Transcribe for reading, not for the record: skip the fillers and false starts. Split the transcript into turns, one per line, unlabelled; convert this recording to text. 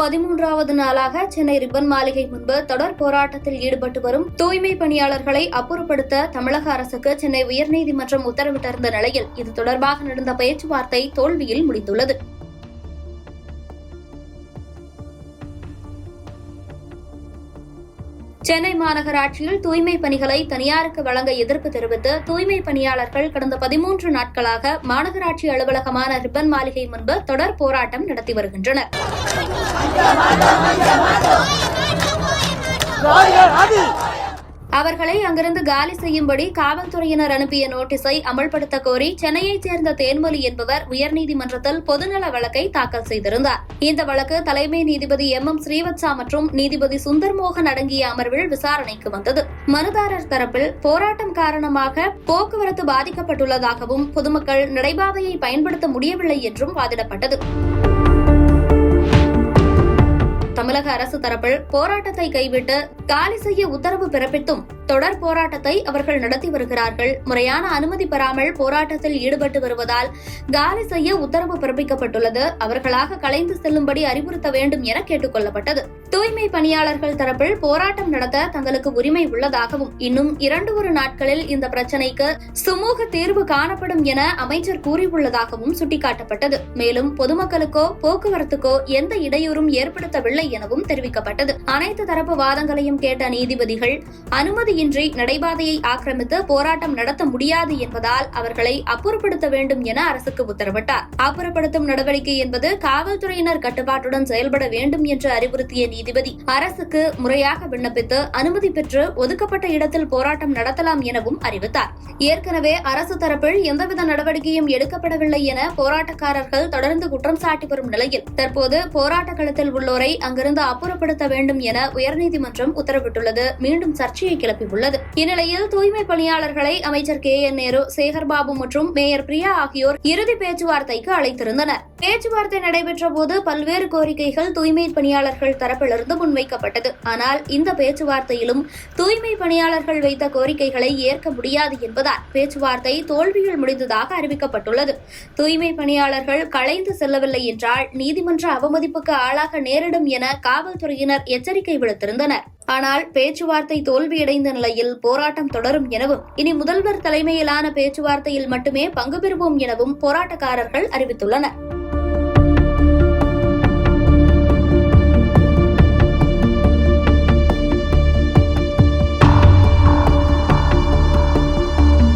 13வது நாளாக சென்னை ரிப்பன் மாளிகை முன்பு தொடர் போராட்டத்தில் ஈடுபட்டு வரும் தூய்மை பணியாளர்களை அப்புறப்படுத்த தமிழக அரசுக்கு சென்னை உயர்நீதிமன்றம் உத்தரவிட்டிருந்த நிலையில் இது தொடர்பாக நடந்த பேச்சுவார்த்தை தோல்வியில் முடிந்துள்ளது. சென்னை மாநகராட்சியில் தூய்மை பணிகளை தனியாருக்கு வழங்க எதிர்ப்பு தெரிவித்து தூய்மை பணியாளர்கள் கடந்த 13 நாட்களாக மாநகராட்சி அலுவலகமான ரிப்பன் மாளிகை முன்பு தொடர் போராட்டம் நடத்தி வருகின்றனர். அவர்களை அங்கிருந்து காலி செய்யும்படி காவல்துறையினர் அனுப்பிய நோட்டீஸை அமல்படுத்த கோரி சென்னையைச் சேர்ந்த தேன்மொழி என்பவர் உயர்நீதிமன்றத்தில் பொதுநல வழக்கை தாக்கல் செய்திருந்தார். இந்த வழக்கு தலைமை நீதிபதி MM ஸ்ரீவத்சா மற்றும் நீதிபதி சுந்தர்மோகன் அடங்கிய அமர்வில் விசாரணைக்கு வந்தது. மனுதாரர் தரப்பில் போராட்டம் காரணமாக போக்குவரத்து பாதிக்கப்பட்டுள்ளதாகவும் பொதுமக்கள் நடைபாதையை பயன்படுத்த முடியவில்லை என்றும் வாதிடப்பட்டது. தமிழக அரசு தரப்பில் போராட்டத்தை கைவிட்டு காலி செய்ய உத்தரவு பிறப்பித்தும் தொடர் போராட்டத்தை அவர்கள் நடத்தி வருகிறார்கள். முறையான அனுமதி பெறாமல் போராட்டத்தில் ஈடுபட்டு வருவதால் காலி செய்ய உத்தரவு பிறப்பிக்கப்பட்டுள்ளது. அவர்களாக கலைந்து செல்லும்படி அறிவுறுத்த வேண்டும் என கேட்டுக் கொள்ளப்பட்டது. தூய்மை பணியாளர்கள் தரப்பில் போராட்டம் நடத்த தங்களுக்கு உரிமை உள்ளதாகவும் இன்னும் 2 நாட்களில் இந்த பிரச்சினைக்கு சுமூக தீர்வு காணப்படும் என அமைச்சர் கூறியுள்ளதாகவும் சுட்டிக்காட்டப்பட்டது. மேலும் பொதுமக்களுக்கோ போக்குவரத்துக்கோ எந்த இடையூறும் ஏற்படுத்தவில்லை எனவும் தெரிவிக்கப்பட்டது. அனைத்து தரப்பு வாதங்களையும் கேட்ட நீதிபதிகள் அனுமதியின்றி நடைபாதையை ஆக்கிரமித்து போராட்டம் நடத்த முடியாது என்பதால் அவர்களை அப்புறப்படுத்த வேண்டும் என அரசுக்கு உத்தரவிட்டார். அப்புறப்படுத்தும் நடவடிக்கை என்பது காவல்துறையினர் கட்டுப்பாட்டுடன் செயல்பட வேண்டும் என்று அறிவுறுத்திய நீதிபதி அரசுக்கு முறையாக விண்ணப்பித்து அனுமதி பெற்று ஒதுக்கப்பட்ட இடத்தில் போராட்டம் நடத்தலாம் எனவும் அறிவித்தார். ஏற்கனவே அரசு தரப்பில் எந்தவித நடவடிக்கையும் எடுக்கப்படவில்லை என போராட்டக்காரர்கள் தொடர்ந்து குற்றம் சாட்டி வரும் நிலையில் தற்போது போராட்ட களத்தில் உள்ளோரை அங்கிருந்து அப்புறப்படுத்த வேண்டும் என உயர்நீதிமன்றம் உத்தரவிட்டுள்ளது மீண்டும் சர்ச்சையை கிளப்பியுள்ளது. இந்நிலையில் தூய்மை பணியாளர்களை அமைச்சர் KN நேரு, சேகர்பாபு மற்றும் மேயர் பிரியா ஆகியோர் இறுதி பேச்சுவார்த்தைக்கு அழைத்திருந்தனர். பேச்சுவார்த்தை நடைபெற்ற போது பல்வேறு கோரிக்கைகள் தூய்மை பணியாளர்கள் தரப்பிலிருந்து முன்வைக்கப்பட்டது. ஆனால் இந்த பேச்சுவார்த்தையிலும் தூய்மை பணியாளர்கள் வைத்த கோரிக்கைகளை ஏற்க முடியாது என்பதால் பேச்சுவார்த்தை தோல்வியில் முடிந்ததாக அறிவிக்கப்பட்டுள்ளது. தூய்மை பணியாளர்கள் கலைந்து செல்லவில்லை என்றால் நீதிமன்ற அவமதிப்புக்கு ஆளாக நேரிடும் என காவல்துறையினர் எச்சரிக்கை விடுத்திருந்தனர். ஆனால் பேச்சுவார்த்தை தோல்வியடைந்த நிலையில் போராட்டம் தொடரும் எனவும் இனி முதல்வர் தலைமையிலான பேச்சுவார்த்தையில் மட்டுமே பங்கு பெறுவோம் எனவும் போராட்டக்காரர்கள் அறிவித்துள்ளனர்.